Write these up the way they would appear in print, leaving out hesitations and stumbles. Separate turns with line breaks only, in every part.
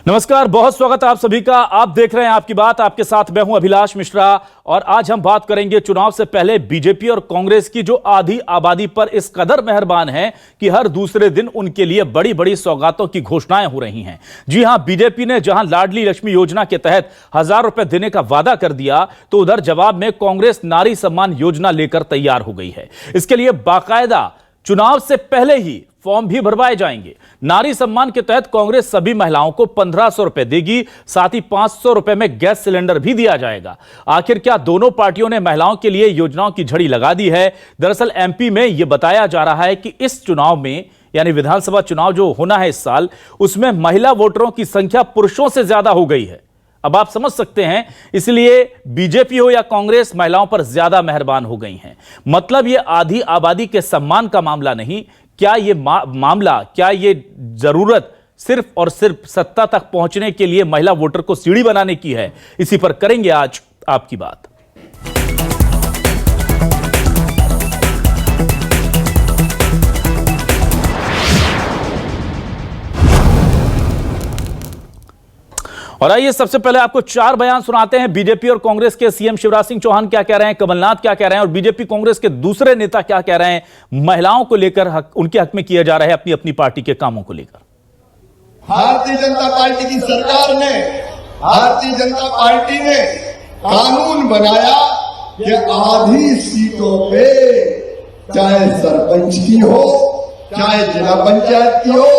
नमस्कार, बहुत स्वागत है आप सभी का। आप देख रहे हैं आपकी बात, आपके साथ मैं हूं अभिलाष मिश्रा और आज हम बात करेंगे चुनाव से पहले बीजेपी और कांग्रेस की जो आधी आबादी पर इस कदर मेहरबान है कि हर दूसरे दिन उनके लिए बड़ी बड़ी सौगातों की घोषणाएं हो रही हैं। जी हां, बीजेपी ने जहां लाडली लक्ष्मी योजना के तहत 1000 रुपए देने का वादा कर दिया तो उधर जवाब में कांग्रेस नारी सम्मान योजना लेकर तैयार हो गई है। इसके लिए बाकायदा चुनाव से पहले ही फॉर्म भी भरवाए जाएंगे। नारी सम्मान के तहत कांग्रेस सभी महिलाओं को 1500 रुपए देगी, साथ ही 500 रुपए में गैस सिलेंडर भी दिया जाएगा। आखिर क्या दोनों पार्टियों ने महिलाओं के लिए योजनाओं की झड़ी लगा दी है? दरअसल एमपी में यह बताया जा रहा है कि इस चुनाव में यानी विधानसभा चुनाव जो होना है इस साल, उसमें महिला वोटरों की संख्या पुरुषों से ज्यादा हो गई है। अब आप समझ सकते हैं, इसलिए बीजेपी हो या कांग्रेस महिलाओं पर ज्यादा मेहरबान हो गई हैं। मतलब यह आधी आबादी के सम्मान का मामला नहीं, क्या ये मामला, क्या ये जरूरत सिर्फ और सिर्फ सत्ता तक पहुंचने के लिए महिला वोटर को सीढ़ी बनाने की है? इसी पर करेंगे आज आपकी बात। और आइए सबसे पहले आपको 4 बयान सुनाते हैं। बीजेपी और कांग्रेस के सीएम शिवराज सिंह चौहान क्या कह रहे हैं, कमलनाथ क्या कह रहे हैं और बीजेपी कांग्रेस के दूसरे नेता क्या कह रहे हैं महिलाओं को लेकर, उनके हक में किए जा रहे हैं अपनी अपनी पार्टी के कामों को लेकर।
भारतीय जनता पार्टी की सरकार ने, भारतीय जनता पार्टी ने कानून बनाया कि आधी सीटों पे, चाहे सरपंच की हो, चाहे जिला पंचायत की हो,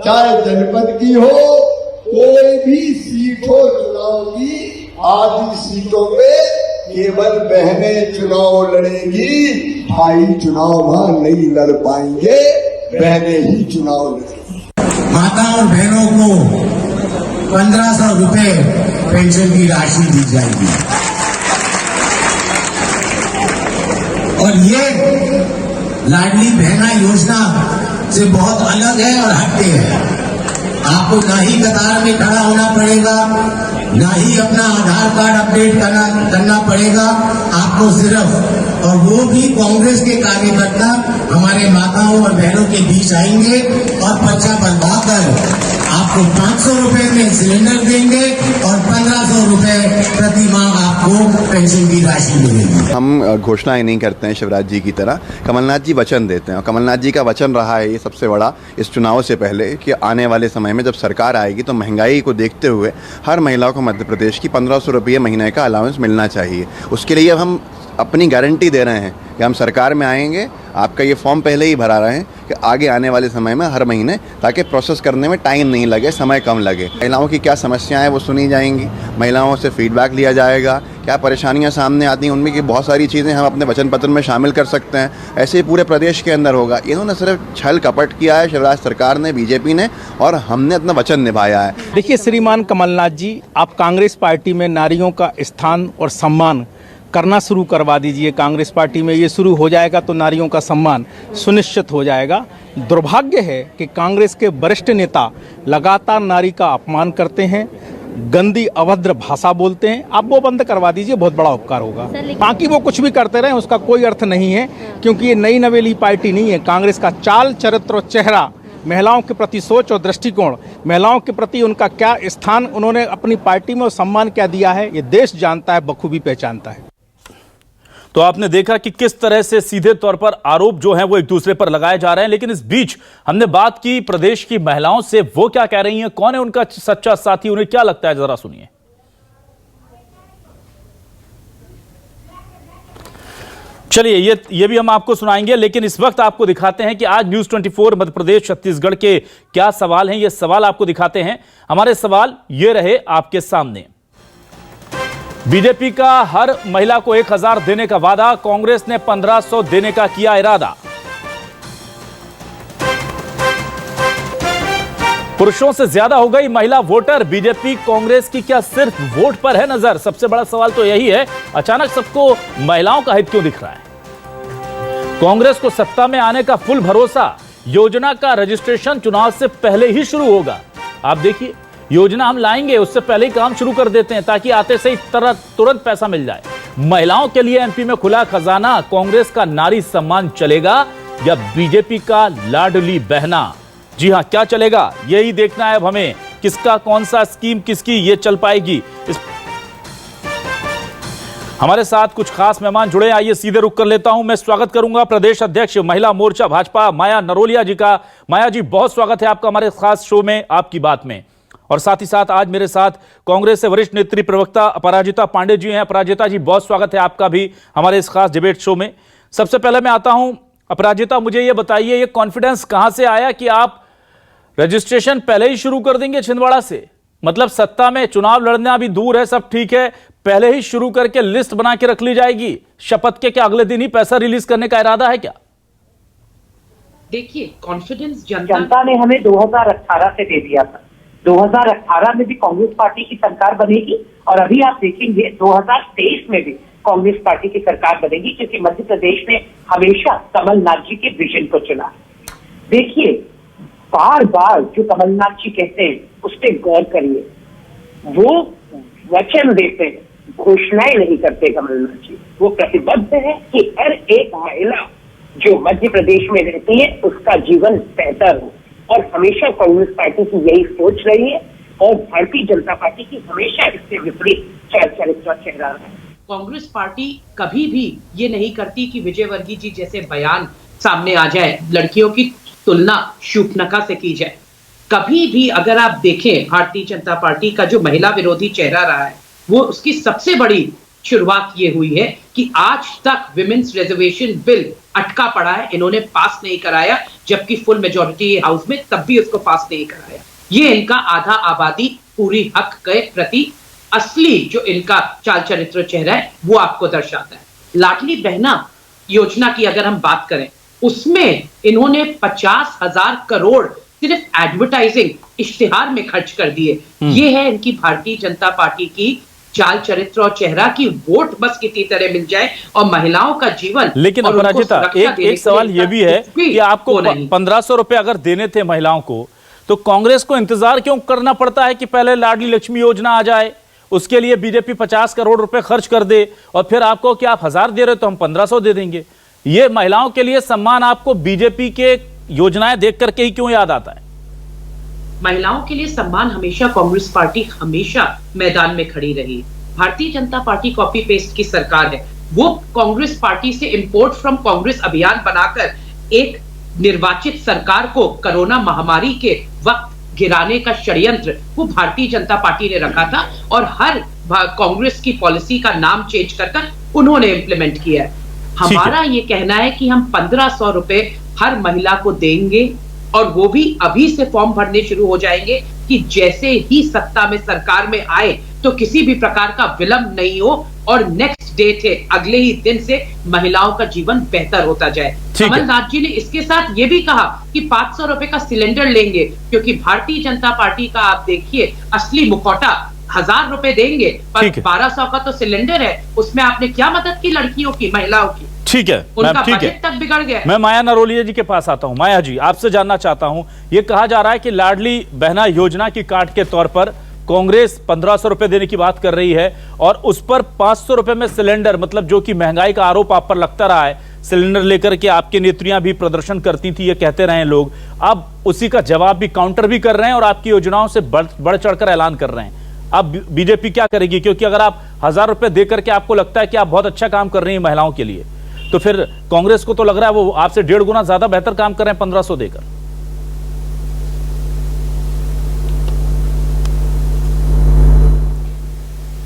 चाहे जनपद की हो, कोई भी सीट हो चुनाव की, आधी सीटों पे केवल बहनें चुनाव लड़ेंगी। भाई चुनाव वहां नहीं लड़ पाएंगे, बहनें ही चुनाव लड़ेंगी।
माता और बहनों को 1500 रुपए पेंशन की राशि दी जाएगी और ये लाडली बहना योजना से बहुत अलग है और हटके है। आपको ना ही कतार में खड़ा होना पड़ेगा, ना ही अपना आधार कार्ड अपडेट करना पड़ेगा। आपको सिर्फ, और वो भी कांग्रेस के कार्यकर्ता हमारे माताओं और बहनों के बीच आएंगे और पर्चा बनवाकर आपको 500 रुपए में सिलेंडर देंगे और 1500 रुपए प्रति माह आपको पेंशन की राशि मिलेगी।
हम घोषणाएं नहीं करते हैं शिवराज जी की तरह, कमलनाथ जी वचन देते हैं और कमलनाथ जी का वचन रहा है ये सबसे बड़ा इस चुनाव से पहले कि आने वाले समय में जब सरकार आएगी तो महंगाई को देखते हुए हर महिला को मध्य प्रदेश की 1500 रुपये महीने का अलाउंस मिलना चाहिए। उसके लिए अब हम अपनी गारंटी दे रहे हैं कि हम सरकार में आएंगे, आपका ये फॉर्म पहले ही भरा रहे हैं कि आगे आने वाले समय में हर महीने, ताकि प्रोसेस करने में टाइम नहीं लगे, समय कम लगे। महिलाओं की क्या समस्याएं हैं वो सुनी जाएंगी, महिलाओं से फीडबैक लिया जाएगा, क्या परेशानियां सामने आती हैं उनमें की बहुत सारी चीज़ें हम अपने वचन पत्र में शामिल कर सकते हैं। ऐसे ही पूरे प्रदेश के अंदर होगा। इन्होंने सिर्फ छल कपट किया है शिवराज सरकार ने, बीजेपी ने, और हमने अपना वचन निभाया है।
देखिए श्रीमान कमलनाथ जी, आप कांग्रेस पार्टी में नारियों का स्थान और सम्मान करना शुरू करवा दीजिए। कांग्रेस पार्टी में ये शुरू हो जाएगा तो नारियों का सम्मान सुनिश्चित हो जाएगा। दुर्भाग्य है कि कांग्रेस के वरिष्ठ नेता लगातार नारी का अपमान करते हैं, गंदी अभद्र भाषा बोलते हैं। आप वो बंद करवा दीजिए, बहुत बड़ा उपकार होगा। बाकी वो कुछ भी करते रहें उसका कोई अर्थ नहीं है, क्योंकि ये नई नवेली पार्टी नहीं है। कांग्रेस का चाल चरित्र और चेहरा, महिलाओं के प्रति सोच और दृष्टिकोण, महिलाओं के प्रति उनका क्या स्थान उन्होंने अपनी पार्टी में और सम्मान क्या दिया है, ये देश जानता है, बखूबी पहचानता है।
तो आपने देखा कि किस तरह से सीधे तौर पर आरोप जो हैं वो एक दूसरे पर लगाए जा रहे हैं, लेकिन इस बीच हमने बात की प्रदेश की महिलाओं से, वो क्या कह रही हैं, कौन है उनका सच्चा साथी, उन्हें क्या लगता है, जरा सुनिए। चलिए ये भी हम आपको सुनाएंगे, लेकिन इस वक्त आपको दिखाते हैं कि आज न्यूज़ 24 मध्य प्रदेश छत्तीसगढ़ के क्या सवाल हैं। ये सवाल आपको दिखाते हैं। हमारे सवाल ये रहे आपके सामने। बीजेपी का हर महिला को 1000 देने का वादा, कांग्रेस ने 1500 देने का किया इरादा। पुरुषों से ज्यादा हो गई महिला वोटर, बीजेपी कांग्रेस की क्या सिर्फ वोट पर है नजर? सबसे बड़ा सवाल तो यही है, अचानक सबको महिलाओं का हित क्यों दिख रहा है? कांग्रेस को सत्ता में आने का फुल भरोसा, योजना का रजिस्ट्रेशन चुनाव से पहले ही शुरू होगा। आप देखिए, योजना हम लाएंगे उससे पहले ही काम शुरू कर देते हैं ताकि आते से ही तुरंत पैसा मिल जाए। महिलाओं के लिए एमपी में खुला खजाना, कांग्रेस का नारी सम्मान चलेगा या बीजेपी का लाडली बहना? जी हां, क्या चलेगा यही देखना है अब हमें। किसका कौन सा स्कीम किसकी ये चल पाएगी। हमारे साथ कुछ खास मेहमान जुड़े, आइए सीधे रुक कर लेता हूं। मैं स्वागत करूंगा प्रदेश अध्यक्ष महिला मोर्चा भाजपा माया नरोलिया जी का। माया जी, बहुत स्वागत है आपका हमारे खास शो में आपकी बात में। और साथ ही साथ आज मेरे साथ कांग्रेस से वरिष्ठ नेत्री प्रवक्ता अपराजिता पांडे जी हैं। अपराजिता जी, बहुत स्वागत है आपका भी हमारे इस खास डिबेट शो में। सबसे पहले मैं आता हूं, अपराजिता मुझे ये बताइए, ये कॉन्फिडेंस कहां से आया कि आप रजिस्ट्रेशन पहले ही शुरू कर देंगे छिंदवाड़ा से? मतलब सत्ता में चुनाव लड़ना भी दूर है, सब ठीक है, पहले ही शुरू करके लिस्ट बना के रख ली जाएगी शपथ के, क्या अगले दिन ही पैसा रिलीज करने का इरादा है क्या?
देखिए, कॉन्फिडेंस जनता ने हमें 2018 से दे दिया था। 2018 में भी कांग्रेस पार्टी की सरकार बनेगी और अभी आप देखेंगे 2023 में भी कांग्रेस पार्टी की सरकार बनेगी, क्योंकि मध्य प्रदेश ने हमेशा कमलनाथ जी के विजन को चुना। देखिए, बार बार जो कमलनाथ जी कहते हैं उस पर गौर करिए। वो वचन देते हैं, घोषणाएं नहीं करते कमलनाथ जी। वो प्रतिबद्ध है कि हर एक महिला जो मध्य प्रदेश में रहती है उसका जीवन बेहतर हो, और हमेशा कांग्रेस पार्टी की यही सोच रही है और भारतीय जनता पार्टी की हमेशा इससे विपरीत चरित्र चेहरा है। कांग्रेस पार्टी कभी भी ये नहीं करती कि विजयवर्गीय जी जैसे बयान सामने आ जाए, लड़कियों की तुलना शूर्पणखा से की जाए। कभी भी अगर आप देखें, भारतीय जनता पार्टी का जो महिला विरोधी चेहरा रहा है, वो उसकी सबसे बड़ी शुरुआत ये हुई है कि आज तक विमेंस रिजर्वेशन बिल अटका पड़ा है, इन्होंने पास नहीं कराया, जबकि फुल मेजॉरिटी हाउस में तब भी उसको पास नहीं कराया। ये इनका आधा आबादी पूरी हक के प्रति असली जो इनका चाल चरित्र चेहरा है वो आपको दर्शाता है। लाडली बहना योजना की अगर हम बात करें, उसमें इन्होंने 50,000 करोड़ सिर्फ एडवर्टाइजिंग इश्तिहार में खर्च कर दिए। ये है इनकी भारतीय जनता पार्टी की चाल चरित्र और चेहरा की वोट बस किसी तरह मिल जाए और महिलाओं का जीवन।
लेकिन अपराजिता, एक सवाल ये भी है कि आपको 1500 रुपए अगर देने थे महिलाओं को, तो कांग्रेस को इंतजार क्यों करना पड़ता है कि पहले लाडली लक्ष्मी योजना आ जाए, उसके लिए बीजेपी 50 करोड़ रुपए खर्च कर दे और फिर आपको कि आप 1000 दे रहे तो हम 1500 दे देंगे। ये महिलाओं के लिए सम्मान आपको बीजेपी के योजनाएं देख करके ही क्यों याद आता है?
महिलाओं के लिए सम्मान हमेशा कांग्रेस पार्टी हमेशा मैदान में खड़ी रही। भारतीय जनता पार्टी कॉपी पेस्ट की सरकार है। वो कांग्रेस पार्टी से इंपोर्ट फ्रॉम कांग्रेस अभियान बनाकर एक निर्वाचित सरकार को कोरोना महामारी के वक्त गिराने का षड्यंत्र वो भारतीय जनता पार्टी ने रखा था, और हर कांग्रेस की पॉलिसी का नाम चेंज कर उन्होंने इंप्लीमेंट किया है। हमारा ये कहना है कि हम 1500 रुपए हर महिला को देंगे, और वो भी अभी से फॉर्म भरने शुरू हो जाएंगे कि जैसे ही सत्ता में सरकार में आए तो किसी भी प्रकार का विलंब नहीं हो, और नेक्स्ट डे थे अगले ही दिन से महिलाओं का जीवन बेहतर होता जाए। कमलनाथ जी ने इसके साथ ये भी कहा कि 500 रुपए का सिलेंडर लेंगे, क्योंकि भारतीय जनता पार्टी का आप देखिए असली मुखौटा 1000 रुपए देंगे, पर 1200 का तो सिलेंडर है। उसमें आपने क्या मदद की लड़कियों की, महिलाओं की?
ठीक है,
उनका
ठीक है,
बजट तक बिगड़ गया।
मैं माया नरोलिया जी के पास आता हूं। माया जी, आपसे जानना चाहता हूं, यह कहा जा रहा है कि लाडली बहना योजना की काट के तौर पर कांग्रेस 1500 रुपए देने की बात कर रही है, और उस पर 500 रुपए में सिलेंडर, मतलब जो कि महंगाई का आरोप आप पर लगता रहा है, सिलेंडर लेकर के आपकी नेत्रियां भी प्रदर्शन करती थी, ये कहते रहे लोग, अब उसी का जवाब भी काउंटर भी कर रहे हैं और आपकी योजनाओं से बढ़ चढ़कर ऐलान कर रहे हैं। अब बीजेपी क्या करेगी? क्योंकि अगर आप 1000 रुपए देकर के आपको लगता है कि आप बहुत अच्छा काम कर रही हैं महिलाओं के लिए, तो फिर कांग्रेस को तो लग रहा है वो आपसे 1.5 गुना ज्यादा बेहतर काम कर रहे हैं 1500 देकर।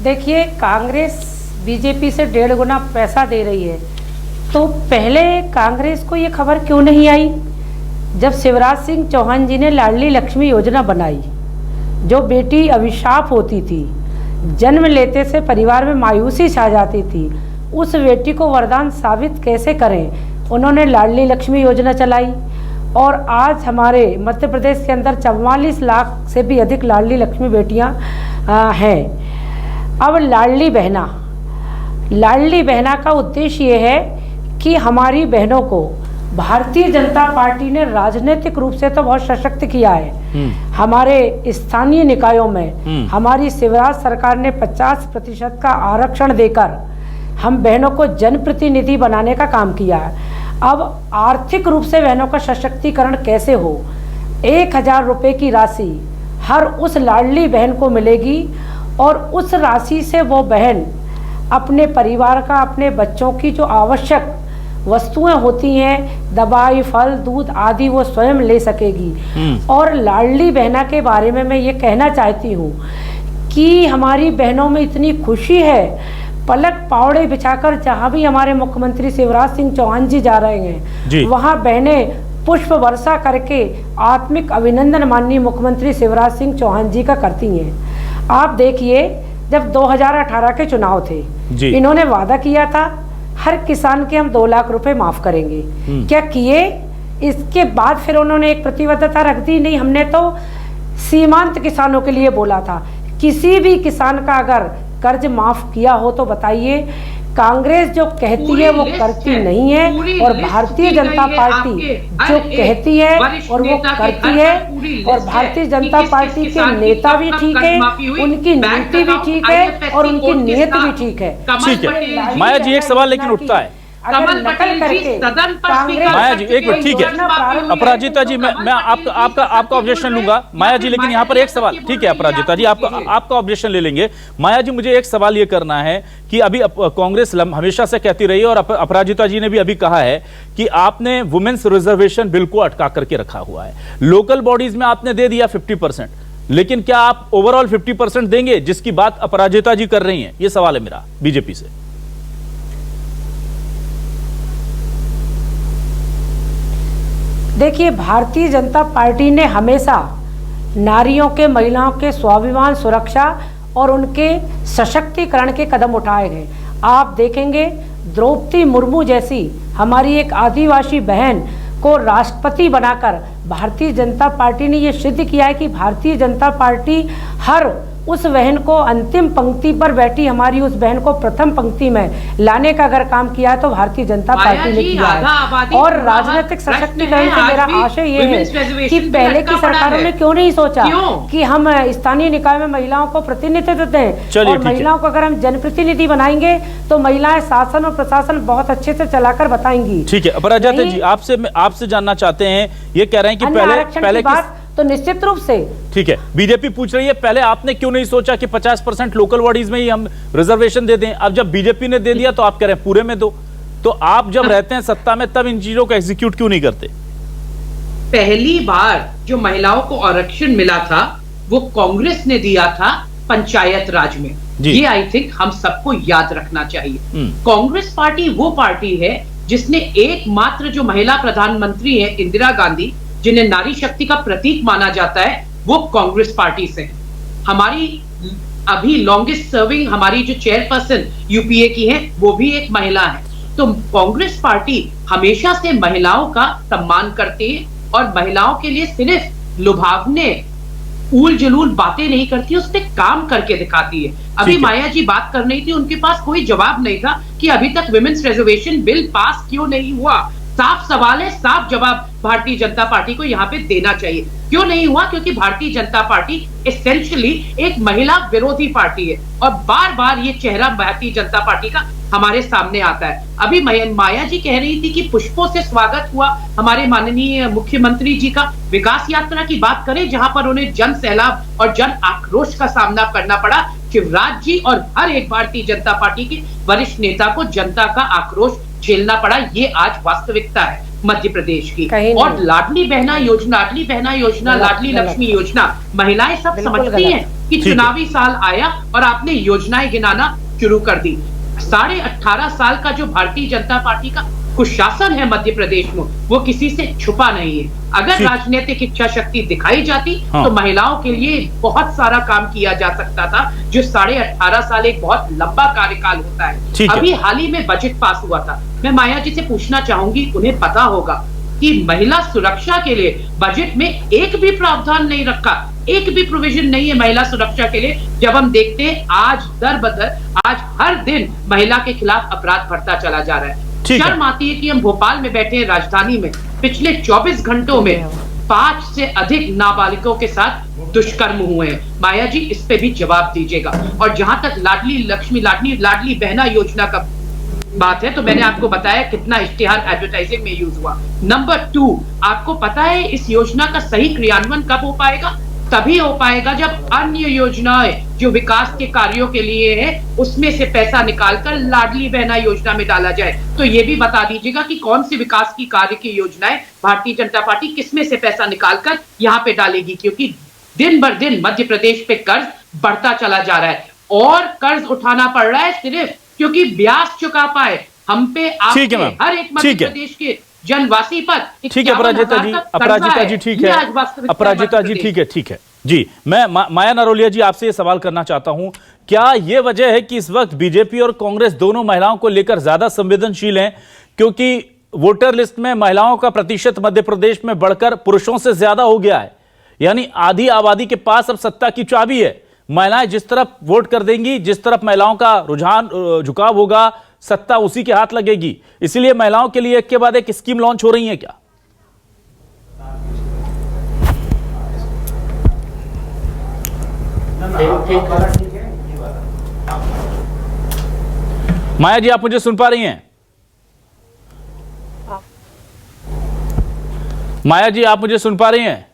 देखिए, कांग्रेस बीजेपी से 1.5 गुना पैसा दे रही है, तो पहले कांग्रेस को ये खबर क्यों नहीं आई जब शिवराज सिंह चौहान जी ने लाडली लक्ष्मी योजना बनाई? जो बेटी अभिशाप होती थी, जन्म लेते से परिवार में मायूसी छा जाती थी, उस बेटी को वरदान साबित कैसे करें? उन्होंने लाडली लक्ष्मी योजना चलाई, और आज हमारे मध्य प्रदेश के अंदर 44 लाख से भी अधिक लाडली लक्ष्मी बेटियां हैं। अब लाडली बहना का उद्देश्य ये है कि हमारी बहनों को भारतीय जनता पार्टी ने राजनीतिक रूप से तो बहुत सशक्त किया है। हमारे स्थानीय निकायों में हमारी शिवराज सरकार ने 50% का आरक्षण देकर हम बहनों को जनप्रतिनिधि बनाने का काम किया है। अब आर्थिक रूप से बहनों का सशक्तिकरण कैसे हो? 1000 रुपये की राशि हर उस लाडली बहन को मिलेगी और उस राशि से वो बहन अपने परिवार का, अपने बच्चों की जो आवश्यक वस्तुएं होती हैं, दवाई, फल, दूध आदि, वो स्वयं ले सकेगी। और लाडली बहना के बारे में मैं ये कहना चाहती हूँ कि हमारी बहनों में इतनी खुशी है, पलक पावड़े बिछाकर जहाँ भी हमारे मुख्यमंत्री शिवराज सिंह चौहान जी जा रहे हैं वहाँ बहनें पुष्प वर्षा करके आत्मिक अभिनंदन माननीय मुख्यमंत्री शिवराज सिंह चौहान जी का करती हैं। आप देखिए, जब 2018 के चुनाव थे, इन्होंने वादा किया था हर किसान के हम 2 लाख रुपए माफ करेंगे। क्या किए? इसके बाद फिर उन्होंने एक प्रतिबद्धता रख दी, नहीं हमने तो सीमांत किसानों के लिए बोला था। किसी भी किसान का अगर कर्ज माफ किया हो तो बताइए। कांग्रेस जो कहती है वो करती नहीं है, और भारतीय जनता पार्टी जो कहती है और वो करती है। और भारतीय जनता पार्टी के नेता भी ठीक है, उनकी नीति भी ठीक है और उनकी नीयत भी ठीक है।
ठीक है माया जी, एक सवाल लेकिन उठता है। माया जी एक मिनट, ठीक है अपराजिता जी, मैं आपका ऑब्जेक्शन लूंगा माया जी, लेकिन यहाँ पर एक सवाल, ठीक है अपराजिता जी आपका ऑब्जेक्शन ले लेंगे। माया जी मुझे एक सवाल ये करना है कि अभी कांग्रेस हमेशा से कहती रही है और अपराजिता जी ने भी अभी कहा है कि आपने वुमेन्स रिजर्वेशन बिल को अटका करके रखा हुआ है, लोकल बॉडीज में आपने दे दिया 50%, लेकिन क्या आप ओवरऑल 50% देंगे जिसकी बात अपराजिता जी कर रही हैं? ये सवाल है मेरा बीजेपी से।
देखिए, भारतीय जनता पार्टी ने हमेशा नारियों के, महिलाओं के स्वाभिमान, सुरक्षा और उनके सशक्तिकरण के कदम उठाए गए। आप देखेंगे द्रौपदी मुर्मू जैसी हमारी एक आदिवासी बहन को राष्ट्रपति बनाकर भारतीय जनता पार्टी ने ये सिद्ध किया है कि भारतीय जनता पार्टी हर उस बहन को अंतिम पंक्ति पर बैठी हमारी उस बहन को प्रथम पंक्ति में लाने का अगर काम किया है तो भारतीय जनता पार्टी ने किया है। और राजनीतिक सशक्तिकरण से मेरा आशय ये है कि पहले की सरकारों ने क्यों नहीं सोचा कि हम स्थानीय निकाय में महिलाओं को प्रतिनिधित्व दें, और महिलाओं को अगर हम जनप्रतिनिधि बनाएंगे तो महिलाएं शासन और प्रशासन बहुत अच्छे से चलाकर बताएंगी।
ठीक है अपराजिता जी, आपसे जानना चाहते हैं, ये कह रहे हैं कि पहले
तो निश्चित रूप से
ठीक है बीजेपी पूछ रही है पहले आपने क्यों नहीं सोचा कि 50% लोकल बॉडीज में ही हम रिजर्वेशन दे दें? अब जब बीजेपी ने दे दिया तो आप कह रहे हैं पूरे में दो, तो आप जब रहते हैं सत्ता में तब इन चीजों को एग्जीक्यूट क्यों नहीं करते?
पहली बार जो महिलाओं को आरक्षण मिला था वो कांग्रेस ने दिया था पंचायत राज में, ये आई थिंक हम सबको याद रखना चाहिए। कांग्रेस पार्टी वो पार्टी है जिसने एकमात्र जो महिला प्रधानमंत्री है इंदिरा गांधी, जिन्हें नारी शक्ति का प्रतीक माना जाता है, वो कांग्रेस पार्टी से है। हमारी अभी लॉन्गेस्ट सर्विंग हमारी जो चेयरपर्सन यूपीए की है वो भी एक महिला है। तो कांग्रेस पार्टी हमेशा से महिलाओं का सम्मान करती है और महिलाओं के लिए सिर्फ लुभावने ऊल जलूल बातें नहीं करती, उस पर काम करके दिखाती है। अभी माया जी बात कर रही थी, उनके पास कोई जवाब नहीं था कि अभी तक विमेन्स रिजर्वेशन बिल पास क्यों नहीं हुआ। साफ सवाल है, साफ जवाब भारतीय जनता पार्टी को यहाँ पे देना चाहिए। क्यों नहीं हुआ? क्योंकि भारतीय जनता पार्टी एसेंशियली एक महिला विरोधी पार्टी है और बार बार ये चेहरा भारतीय जनता पार्टी का हमारे सामने आता है। अभी माया जी कह रही थी कि पुष्पों से स्वागत हुआ हमारे माननीय मुख्यमंत्री जी का। विकास यात्रा की बात करें जहां पर उन्हें जन सैलाब और जन आक्रोश का सामना करना पड़ा, शिवराज जी और हर एक भारतीय जनता पार्टी के वरिष्ठ नेता को जनता का आक्रोश झेलना पड़ा। ये आज वास्तविकता है मध्य प्रदेश की। और लाडली बहना योजना, लाडली लक्ष्मी योजना, महिलाएं सब समझती हैं कि चुनावी साल आया और आपने योजनाएं गिनाना शुरू कर दी। 18.5 साल का जो भारतीय जनता पार्टी का कुशासन है मध्य प्रदेश में, वो किसी से छुपा नहीं है। अगर राजनीतिक इच्छा शक्ति दिखाई जाती तो महिलाओं के लिए बहुत सारा काम किया जा सकता था, जो 18.5 साल एक बहुत लंबा कार्यकाल होता है। अभी हाल ही में बजट पास हुआ था। मैं माया जी से पूछना चाहूंगी, उन्हें पता होगा कि महिला सुरक्षा के लिए बजट में एक भी प्रावधान नहीं रखा, एक भी प्रोविजन नहीं है महिला सुरक्षा के लिए। जब हम देखते हैं आज दर बदर आज हर दिन महिला के खिलाफ अपराध बढ़ता चला जा रहा है। शर्म आती है कि हम भोपाल में बैठे हैं, राजधानी में पिछले 24 घंटों में 5 से अधिक नाबालिगों के साथ दुष्कर्म हुए हैं। माया जी इस पे भी जवाब दीजिएगा। और जहां तक लाडली लक्ष्मी लाडली बहना योजना का बात है तो मैंने आपको बताया कितना इश्तिहार एडवर्टाइजिंग में यूज हुआ। नंबर 2, आपको पता है इस योजना का सही क्रियान्वयन कब हो पाएगा? तभी हो पाएगा जब अन्य योजनाएं जो विकास के कार्यों के लिए है उसमें से पैसा निकालकर लाडली बहना योजना में डाला जाए। तो ये भी बता दीजिएगा कि कौन सी विकास की कार्य की योजनाएं भारतीय जनता पार्टी किसमें से पैसा निकालकर यहाँ पे डालेगी, क्योंकि दिन बर दिन मध्य प्रदेश पे कर्ज बढ़ता चला जा रहा है और कर्ज उठाना पड़ रहा है सिर्फ क्योंकि ब्याज चुका पाए हम पे आप हर एक मध्य प्रदेश के जनवासी पर।
ठीक है अपराजिता जी, अपराजिता जी ठीक है, अपराजिता जी ठीक है, ठीक है जी। मैं माया नरोलिया जी आपसे ये सवाल करना चाहता हूं, क्या ये वजह है कि इस वक्त बीजेपी और कांग्रेस दोनों महिलाओं को लेकर ज्यादा संवेदनशील हैं, क्योंकि वोटर लिस्ट में महिलाओं का प्रतिशत मध्य प्रदेश में बढ़कर पुरुषों से ज्यादा हो गया है, यानी आधी आबादी के पास अब सत्ता की चाबी है। महिलाएं जिस तरफ वोट कर देंगी, जिस तरफ महिलाओं का रुझान झुकाव होगा, सत्ता उसी के हाथ लगेगी। इसलिए महिलाओं के लिए एक के बाद एक स्कीम लॉन्च हो रही है क्या? माया जी आप मुझे सुन पा रही हैं? माया जी आप मुझे सुन पा रही हैं?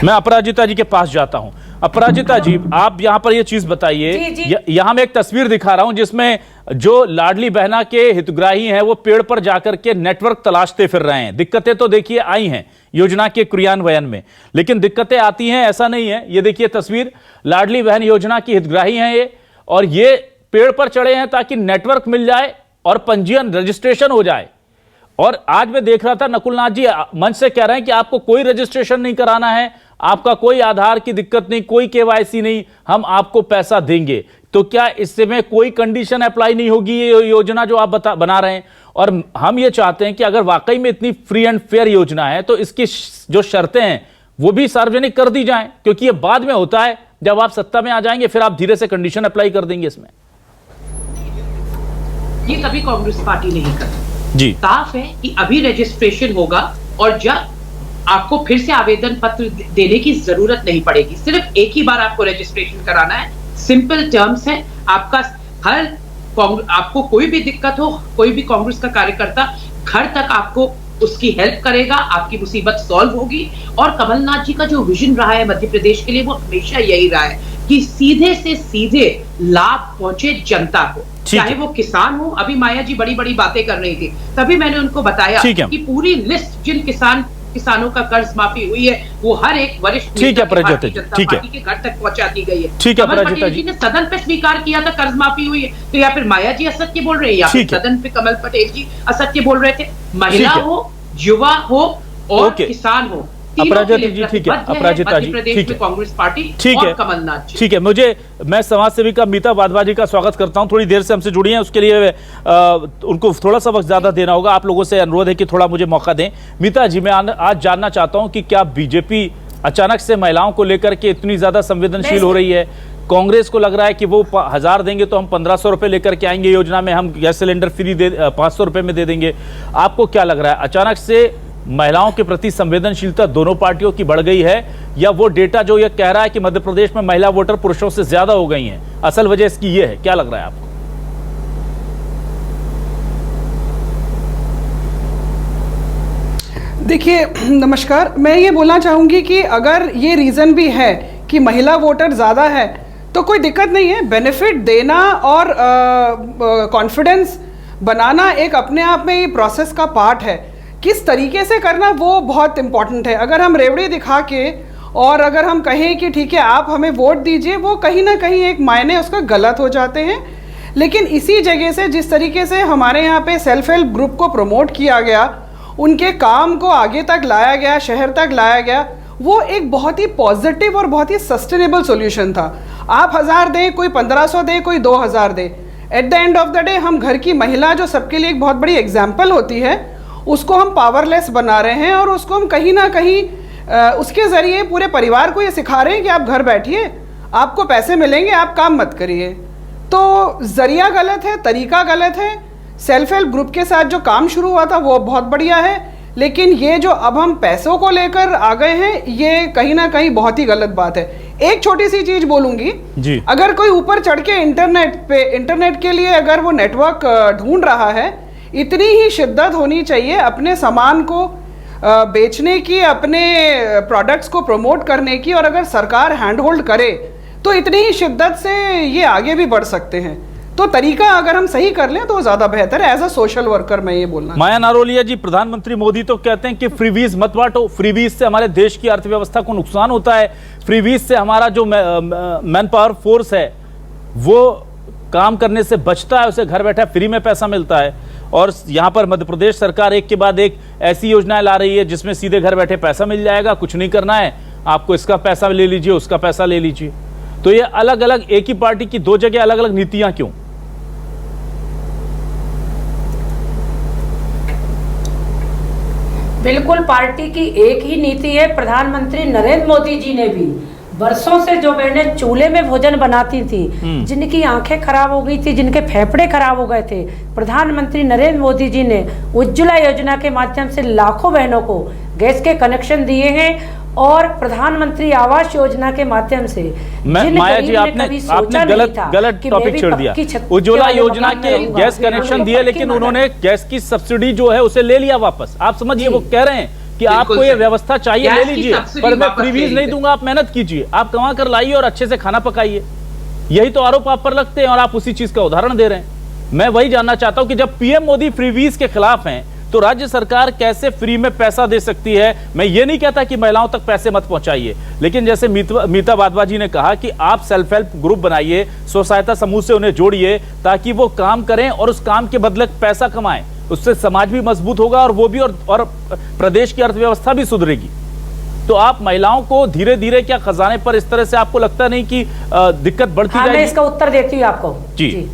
मैं अपराजिता जी के पास जाता हूं। अपराजिता जी आप यहां पर यह चीज बताइए, यहां मैं एक तस्वीर दिखा रहा हूं जिसमें जो लाडली बहना के हितग्राही हैं वो पेड़ पर जाकर के नेटवर्क तलाशते फिर रहे हैं। दिक्कतें तो देखिए आई हैं योजना के क्रियान्वयन में, लेकिन दिक्कतें आती हैं ऐसा नहीं है। ये देखिए तस्वीर, लाडली बहन योजना की हितग्राही हैं ये, और ये पेड़ पर चढ़े हैं ताकि नेटवर्क मिल जाए और पंजीयन रजिस्ट्रेशन हो जाए। और आज मैं देख रहा था नकुल नाथ जी मंच से कह रहे हैं कि आपको कोई रजिस्ट्रेशन नहीं कराना है, आपका कोई आधार की दिक्कत नहीं, कोई केवाईसी नहीं, हम आपको पैसा देंगे। तो क्या इससे में कोई कंडीशन अप्लाई नहीं होगी ये योजना जो आप बना रहे हैं? और हम ये चाहते हैं कि अगर वाकई में इतनी फ्री एंड फेयर योजना है तो इसकी जो शर्तें हैं वो भी सार्वजनिक कर दी जाएं, क्योंकि ये बाद में होता है जब आप सत्ता में आ जाएंगे फिर आप धीरे से कंडीशन अप्लाई कर देंगे इसमें।
ये कभी कांग्रेस पार्टी नहीं करती
जी।
साफ है कि अभी रजिस्ट्रेशन होगा और जब आपको फिर से आवेदन पत्र देने की जरूरत नहीं पड़ेगी, सिर्फ एक ही बार आपको रजिस्ट्रेशन कराना है। सिंपल टर्म्स है, आपका आपको कोई भी दिक्कत हो, कोई भी कांग्रेस का कार्यकर्ता घर तक आपको उसकी हेल्प करेगा, आपकी मुसीबत सॉल्व होगी। और कमलनाथ जी का जो विजन रहा है मध्य प्रदेश के लिए वो हमेशा यही रहा है कि सीधे से सीधे लाभ पहुंचे जनता को, चाहे वो किसान हो। अभी माया जी बड़ी बड़ी बातें कर रही थी, तभी मैंने उनको बताया कि पूरी लिस्ट जिन किसानों का कर्ज माफी हुई है वो हर एक वरिष्ठ नेता भारतीय जनता पार्टी के घर तक पहुंचा दी गई है। कमल पटेल जी ने सदन पे स्वीकार किया था कर्ज माफी हुई है, तो या फिर माया जी असत्य बोल रहे हैं या फिर सदन पे कमल पटेल जी असत्य बोल रहे थे। महिला हो, युवा हो और किसान हो,
अपराजिता जी ठीक है, अपराजिता जी ठीक है,
कांग्रेस पार्टी
ठीक है,
कमलनाथ जी ठीक
है। मैं समाज सेविका मीता वाधवा जी का स्वागत करता हूं, थोड़ी देर से हमसे जुड़ी हैं, उसके लिए उनको थोड़ा सा वक्त ज्यादा देना होगा। आप लोगों से अनुरोध है कि थोड़ा मुझे मौका दें। मीता जी मैं आज जानना चाहता हूं कि क्या बीजेपी अचानक से महिलाओं को लेकर के इतनी ज्यादा संवेदनशील हो रही है? कांग्रेस को लग रहा है कि वो 1000 देंगे तो हम 1500 रुपए लेकर के आएंगे योजना में, हम गैस सिलेंडर फ्री 500 रुपए में दे देंगे। आपको क्या लग रहा है, अचानक से महिलाओं के प्रति संवेदनशीलता दोनों पार्टियों की बढ़ गई है, या वो डेटा जो ये कह रहा है कि मध्य प्रदेश में महिला वोटर पुरुषों से ज्यादा हो गई हैं, असल वजह इसकी ये है? क्या लग रहा है आपको?
देखिए नमस्कार, मैं ये बोलना चाहूँगी कि अगर ये रीज़न भी है कि महिला वोटर ज़्यादा है तो कोई दिक्कत नहीं है। बेनिफिट देना और कॉन्फिडेंस बनाना एक अपने आप में ये प्रोसेस का पार्ट है। किस तरीके से करना वो बहुत इम्पॉर्टेंट है। अगर हम रेवड़ी दिखा के और अगर हम कहें कि ठीक है आप हमें वोट दीजिए, वो कहीं ना कहीं एक मायने उसका गलत हो जाते हैं। लेकिन इसी जगह से जिस तरीके से हमारे यहाँ पे सेल्फ हेल्प ग्रुप को प्रमोट किया गया, उनके काम को आगे तक लाया गया, शहर तक लाया गया, वो एक बहुत ही पॉजिटिव और बहुत ही सस्टेनेबल सॉल्यूशन था। आप 1000 दें, कोई 1500 दे, कोई 2000 दे, at the end of the day हम घर की महिला जो सबके लिए एक बहुत बड़ी एग्जाम्पल होती है उसको हम पावरलेस बना रहे हैं और उसको हम कहीं ना कहीं उसके ज़रिए पूरे परिवार को ये सिखा रहे हैं कि आप घर बैठिए, आपको पैसे मिलेंगे, आप काम मत करिए। तो ज़रिया गलत है, तरीका गलत है। सेल्फ हेल्प ग्रुप के साथ जो काम शुरू हुआ था वो बहुत बढ़िया है, लेकिन ये जो अब हम पैसों को लेकर आ गए हैं ये कहीं ना कहीं बहुत ही गलत बात है। एक छोटी सी चीज़ बोलूँगी जी, अगर कोई ऊपर चढ़ के इंटरनेट के लिए अगर वो नेटवर्क ढूंढ रहा है, इतनी ही शिद्दत होनी चाहिए अपने सामान को बेचने की, अपने प्रोडक्ट्स को प्रमोट करने की, और अगर सरकार हैंड होल्ड करे तो इतनी ही शिद्दत से ये आगे भी बढ़ सकते हैं। तो तरीका अगर हम सही कर लें तो ज्यादा बेहतर है। एज अ सोशल वर्कर मैं ये बोलना।
माया नारोलिया जी, प्रधानमंत्री मोदी तो कहते हैं कि फ्रीबीज मत बांटो, फ्रीबीज से हमारे देश की अर्थव्यवस्था को नुकसान होता है, फ्रीबीज से हमारा जो मैन पावर फोर्स है वो काम करने से बचता है, उसे घर बैठा फ्री में पैसा मिलता है। और यहाँ पर मध्य प्रदेश सरकार एक के बाद एक ऐसी योजनाएं ला रही है जिसमें सीधे घर बैठे पैसा मिल जाएगा, कुछ नहीं करना है आपको, इसका पैसा ले लीजिए, उसका पैसा ले लीजिए। तो ये अलग अलग, एक ही पार्टी की दो जगह अलग अलग नीतियां क्यों?
बिल्कुल पार्टी की एक ही नीति है। प्रधानमंत्री नरेंद्र मोदी जी ने भी वर्षों से जो बहनें चूल्हे में भोजन बनाती थी, जिनकी आंखें खराब हो गई थी, जिनके फेफड़े खराब हो गए थे, प्रधानमंत्री नरेंद्र मोदी जी ने उज्ज्वला योजना के माध्यम से लाखों बहनों को गैस के कनेक्शन दिए हैं। और प्रधानमंत्री आवास योजना के माध्यम से
माया जी, आपने गलत टॉपिक छेड़ दिया। उज्ज्वला योजना के गैस कनेक्शन दिए, लेकिन उन्होंने गैस की सब्सिडी जो है उसे ले लिया वापस। आप समझिए, वो कह रहे हैं कि आपको ये व्यवस्था चाहिए ले लीजिए, पर मैं फ्रीबीज नहीं दूंगा, आप मेहनत कीजिए, आप कमा कर लाइए और अच्छे से खाना पकाइए। यही तो आरोप आप पर लगते हैं और आप उसी चीज का उदाहरण दे रहे हैं। मैं वही जानना चाहता हूं कि जब पीएम मोदी फ्रीबीज के खिलाफ हैं तो राज्य सरकार कैसे फ्री में पैसा दे सकती है? मैं ये नहीं कहता कि महिलाओं तक पैसे मत पहुंचाइए, लेकिन जैसे मीता वाधवा जी ने कहा कि आप सेल्फ हेल्प ग्रुप बनाइए, स्व सहायता समूह से उन्हें जोड़िए ताकि वो काम करें और उस काम के बदले पैसा कमाएं। उससे समाज भी मजबूत होगा और वो भी और प्रदेश की अर्थव्यवस्था भी सुधरेगी। तो आप महिलाओं को धीरे धीरे क्या खजाने पर इस तरह से आपको लगता नहीं कि दिक्कत बढ़ती जाएगी?
मैं इसका उत्तर देती हूँ आपको। जी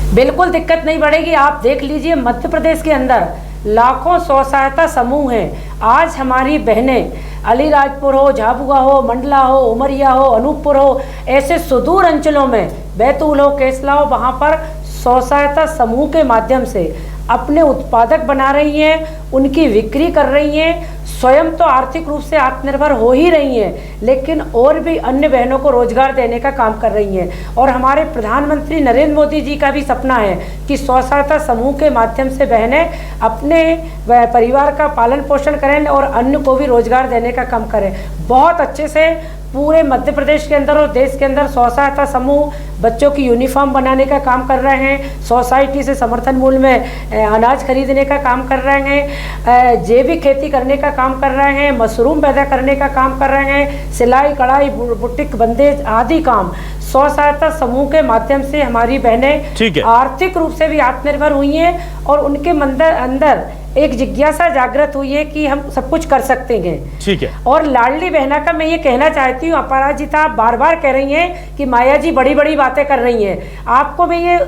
बिल्कुल दिक्कत नहीं बढ़ेगी। आप देख लीजिए, मध्य प्रदेश के अंदर लाखों स्व सहायता समूह हैं। आज हमारी बहनें अलीराजपुर हो, झाबुआ हो, मंडला हो, उमरिया हो, अनूपपुर हो, ऐसे सुदूर अंचलों में, बैतूल हो, केसला हो, वहाँ पर स्व सहायता समूह के माध्यम से अपने उत्पादक बना रही हैं, उनकी बिक्री कर रही हैं, स्वयं तो आर्थिक रूप से आत्मनिर्भर हो ही रही हैं, लेकिन और भी अन्य बहनों को रोजगार देने का काम कर रही हैं। और हमारे प्रधानमंत्री नरेंद्र मोदी जी का भी सपना है कि स्व सहायता समूह के माध्यम से बहनें अपने परिवार का पालन पोषण करें और अन्य को भी रोजगार देने का काम करें। बहुत अच्छे से पूरे मध्य प्रदेश के अंदर और देश के अंदर स्व सहायता समूह बच्चों की यूनिफॉर्म बनाने का काम कर रहे हैं, सोसाइटी से समर्थन मूल्य में अनाज खरीदने का काम कर रहे हैं, जैविक खेती करने का काम कर रहे हैं, मशरूम पैदा करने का काम कर रहे हैं, सिलाई कढ़ाई बुटीक बंदेज आदि काम स्व सहायता समूह के माध्यम से हमारी बहनें आर्थिक रूप से भी आत्मनिर्भर हुई हैं और उनके अंदर एक जिज्ञासा जागृत हुई है कि हम सब कुछ कर सकते हैं।
ठीक है।
और लाडली बहना का मैं ये कहना चाहती हूँ, अपराजिता आप बार बार कह रही हैं कि माया जी बड़ी बड़ी बातें कर रही हैं। आपको मैं ये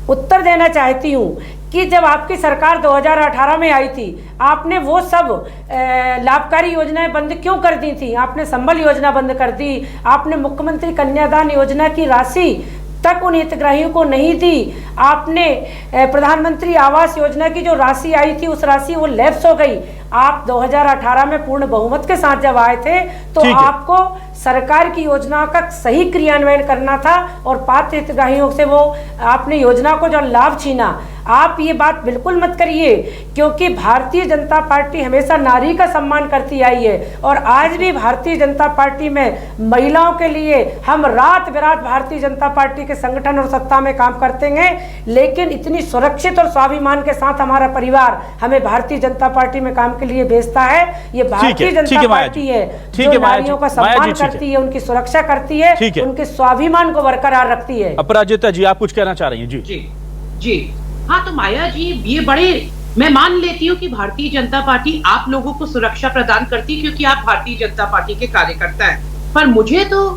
उत्तर देना चाहती हूँ कि जब आपकी सरकार 2018 में आई थी, आपने वो सब लाभकारी योजनाएं बंद क्यों कर दी थी? आपने संबल योजना बंद कर दी, आपने मुख्यमंत्री कन्यादान योजना की राशि तक उन हितग्राहियों को नहीं दी, आपने प्रधानमंत्री आवास योजना की जो राशि आई थी उस राशि वो लैप्स हो गई। आप 2018 में पूर्ण बहुमत के साथ जब आए थे तो आपको सरकार की योजनाओं का सही क्रियान्वयन करना था और पात्र हितग्राहियों से वो आपने योजना को जो लाभ छीना। आप ये बात बिल्कुल मत करिए, क्योंकि भारतीय जनता पार्टी हमेशा नारी का सम्मान करती आई है और आज भी भारतीय जनता पार्टी में महिलाओं के लिए हम रात बिरात भारतीय जनता पार्टी के संगठन और सत्ता में काम करते हैं, लेकिन इतनी सुरक्षित और स्वाभिमान के साथ हमारा परिवार हमें भारतीय जनता पार्टी में काम के लिए भेजता है। ये भारतीय जनता पार्टी है जो नारियों का सम्मान करती है, उनकी सुरक्षा करती है, उनके स्वाभिमान को बरकरार रखती है।
अपराजिता जी, आप कुछ कहना चाह रही हैं?
जी जी हाँ, तो माया जी ये बड़े, मैं मान लेती हूँ कि भारतीय जनता पार्टी आप लोगों को सुरक्षा प्रदान करती है क्योंकि आप भारतीय जनता पार्टी के कार्यकर्ता हैं, पर मुझे तो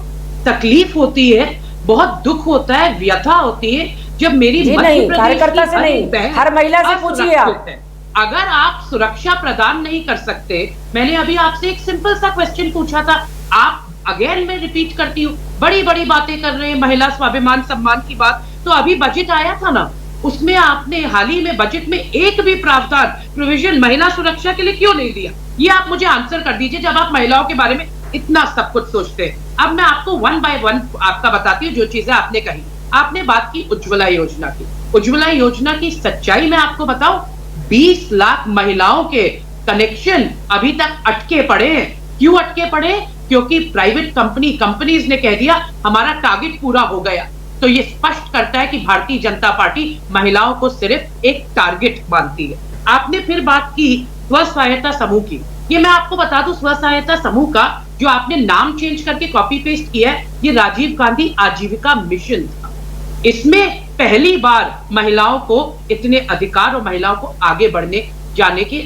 तकलीफ होती है, बहुत दुख होता है, व्यथा होती है जब मेरी
कार्यकर्ता से नहीं, हर महिला से पूछिए आप।
अगर आप सुरक्षा प्रदान नहीं कर सकते, मैंने अभी आपसे एक सिंपल सा क्वेश्चन पूछा था, आप अगेन मैं रिपीट करती हूँ, बड़ी बड़ी बातें कर रहे हैं महिला स्वाभिमान सम्मान की बात। तो अभी बजट आया था ना, उसमें आपने हाल ही में बजट में एक भी प्रावधान प्रोविजन महिला सुरक्षा के लिए क्यों नहीं दिया? ये आप मुझे आंसर कर दीजिए जब आप महिलाओं के बारे में इतना सब कुछ सोचते हैं। अब मैं आपको वन बाय वन आपका बताती हूँ जो चीजें आपने कही। आपने बात की उज्ज्वला योजना की। उज्ज्वला योजना की सच्चाई मैं आपको बताऊं, 20 लाख महिलाओं के कनेक्शन अभी तक अटके पड़े हैं। क्यों अटके पड़े? क्योंकि प्राइवेट कंपनीज ने कह दिया हमारा टारगेट पूरा हो गया। तो ये स्पष्ट करता है कि भारतीय जनता पार्टी महिलाओं को सिर्फ एक टारगेट मानती है। आपने फिर बात की स्व सहायता समूह की। ये मैं आपको बता दूं, स्व सहायता समूह का जो आपने नाम चेंज करके कॉपी पेस्ट किया है, ये राजीव गांधी आजीविका मिशन था। इसमें पहली बार महिलाओं को इतने अधिकार और महिलाओं को आगे बढ़ने जाने के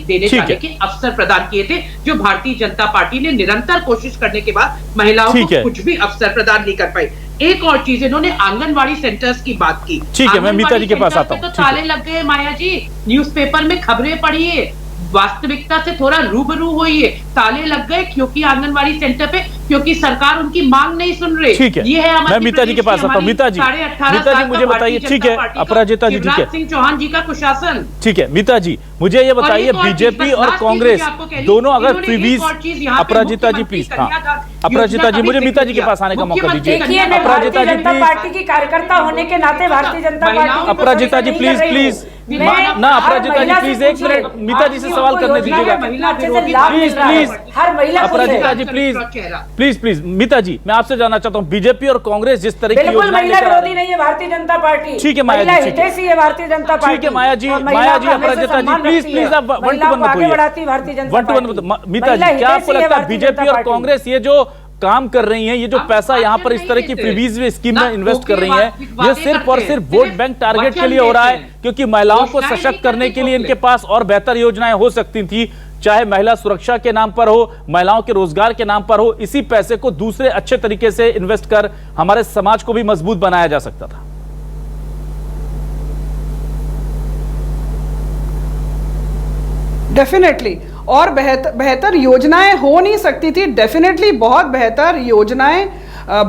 अवसर प्रदान किए थे, जो भारतीय जनता पार्टी ने निरंतर कोशिश करने के बाद महिलाओं को कुछ भी अवसर प्रदान नहीं कर पाई। एक और चीज, इन्होंने आंगनवाड़ी सेंटर्स की बात की।
ठीक है, मैं मीता जी के पास आता हूं।
तो ताले लग गए माया जी, न्यूज़पेपर में खबरें पढ़िए, वास्तविकता से थोड़ा रूबरू होइए। ताले लग गए क्योंकि आंगनवाड़ी सेंटर पे, क्योंकि सरकार उनकी मांग नहीं सुन रही।
ठीक है,
ये है
मैं मीता जी के पास आता हूं। मीता जी मुझे बताइए। ठीक है, अपराजिता जी, ठीक है,
शिवराज सिंह चौहान जी का कुशासन।
ठीक है मीता जी, मुझे ये बताइए, बीजेपी और कांग्रेस दोनों अगर फ्रीबीज, अपराजिता जी प्लीज, हाँ अपराजिता जी, मुझे मीता जी के पास आने का मौका दीजिए। अपराजिता जी प्लीज,
पार्टी की कार्यकर्ता होने के नाते Bharatiya Janata Party,
Aparajita ji please please ना, अपराजिता जी प्लीज एक मिनट, मीता जी से सवाल करने दीजिएगा प्लीज प्लीज।
हर महिला
Aparajita ji please please please. Mita ji, मैं आपसे जानना चाहता हूँ, बीजेपी और कांग्रेस जिस तरह की
बिल्कुल महिला विरोधी नहीं है भारतीय जनता पार्टी।
ठीक है माया जी,
हितैषी है भारतीय जनता पार्टी।
ठीक है माया जी, अपराजिता जी प्लीज प्लीज, आप वन टू वन मत होइए। मीता जी, क्या आपको लगता है बीजेपी और कांग्रेस ये जो काम कर रही हैं, ये जो पैसा यहाँ पर इस तरह की फ्रीबीज स्कीम में इन्वेस्ट कर रही हैं, ये सिर्फ और सिर्फ वोट बैंक टारगेट के लिए हो रहा है? क्योंकि महिलाओं को सशक्त करने के लिए इनके पास और बेहतर योजनाएं हो सकती थी, चाहे महिला सुरक्षा के नाम पर हो, महिलाओं के रोजगार के नाम पर हो। इसी पैसे को दूसरे अच्छे तरीके से इन्वेस्ट कर हमारे समाज को भी मजबूत बनाया जा सकता था।
डेफिनेटली, और बेहतर योजनाएं हो नहीं सकती थी। डेफिनेटली बहुत बेहतर योजनाएं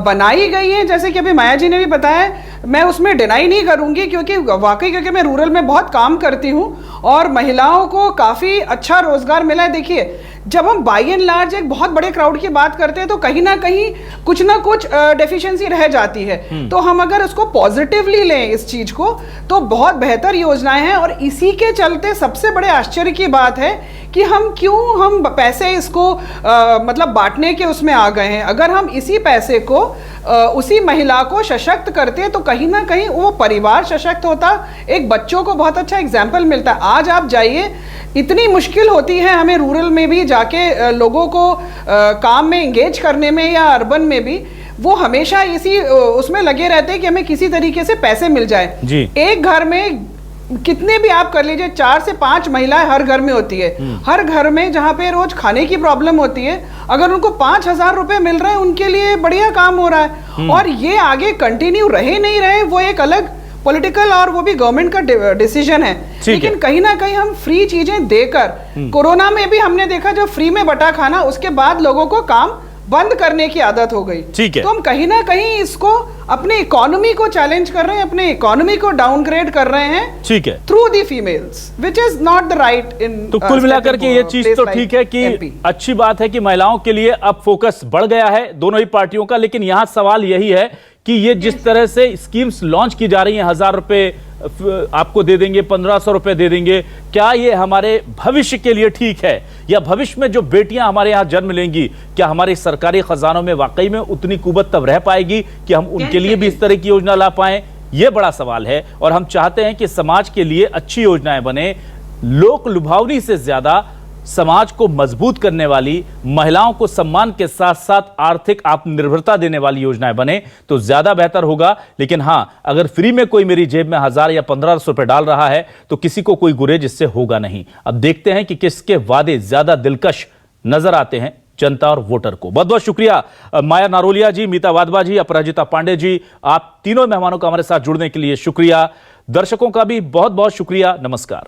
बनाई गई हैं, जैसे कि अभी माया जी ने भी बताया। मैं उसमें डिनाई नहीं करूंगी, क्योंकि वाकई क्योंकि मैं रूरल में बहुत काम करती हूं और महिलाओं को काफ़ी अच्छा रोजगार मिला है। देखिए, जब हम बाई एंड लार्ज एक बहुत बड़े क्राउड की बात करते हैं तो कहीं ना कुछ डेफिशिएंसी रह जाती है। तो हम अगर उसको पॉजिटिवली लें इस चीज को, तो बहुत बेहतर योजनाएं हैं। और इसी के चलते सबसे बड़े आश्चर्य की बात है कि हम पैसे इसको मतलब बांटने के उसमें आ गए हैं। अगर हम इसी पैसे को उसी महिला को सशक्त करते तो कहीं ना कहीं वो परिवार सशक्त होता, एक बच्चों को बहुत अच्छा एग्जाम्पल मिलता। आज आप जाइए, इतनी मुश्किल होती है हमें रूरल में भी जाके लोगों को काम में एंगेज करने में, या अर्बन में भी, वो हमेशा इसी उसमें लगे रहते हैं कि हमें किसी तरीके से पैसे मिल जाए जी। एक घर में कितने भी आप कर लीजिए, 4 से 5 महिलाएं हर घर में होती है। हर घर में जहाँ पे रोज खाने की प्रॉब्लम होती है, अगर उनको 5,000 रुपए मिल रहे हैं, उनके लिए बढ़िया काम हो रहा है। और ये आगे कंटिन्यू रहे नहीं रहे वो एक अलग पॉलिटिकल और वो भी गवर्नमेंट का डिसीजन है। लेकिन कहीं ना कहीं हम फ्री चीजें देकर, कोरोना में भी हमने देखा जब फ्री में बटा खाना, उसके बाद लोगों को काम बंद करने की आदत हो गई। ठीक है, तो हम कहीं ना कहीं इसको अपने इकोनॉमी को चैलेंज कर रहे हैं, अपने इकोनॉमी को डाउनग्रेड कर रहे हैं। ठीक है, through the females, which is not the right in.
तो कुल मिलाकर के ये चीज तो ठीक है कि अच्छी बात है कि महिलाओं के लिए अब फोकस बढ़ गया है दोनों ही पार्टियों का। लेकिन यहां सवाल यही है कि ये जिस तरह से स्कीम्स लॉन्च की जा रही हैं, 1000 रुपए आपको दे देंगे, 1500 रुपए दे देंगे, क्या ये हमारे भविष्य के लिए ठीक है? या भविष्य में जो बेटियां हमारे यहाँ जन्म लेंगी, क्या हमारे सरकारी खजानों में वाकई में उतनी कुवत तब रह पाएगी कि हम उनके लिए भी इस तरह की योजना ला पाएं? ये बड़ा सवाल है। और हम चाहते हैं कि समाज के लिए अच्छी योजनाएं बने, लोक लुभावनी से ज्यादा समाज को मजबूत करने वाली, महिलाओं को सम्मान के साथ साथ आर्थिक आत्मनिर्भरता देने वाली योजनाएं बने तो ज्यादा बेहतर होगा। लेकिन हां, अगर फ्री में कोई मेरी जेब में 1000 या 1500 रुपए डाल रहा है तो किसी को कोई गुरेज इससे होगा नहीं। अब देखते हैं कि किसके वादे ज्यादा दिलकश नजर आते हैं जनता और वोटर को। बहुत बहुत शुक्रिया माया नारोलिया जी, मीता वाधवा जी, अपराजिता पांडे जी, आप तीनों मेहमानों का हमारे साथ जुड़ने के लिए शुक्रिया। दर्शकों का भी बहुत बहुत शुक्रिया। नमस्कार।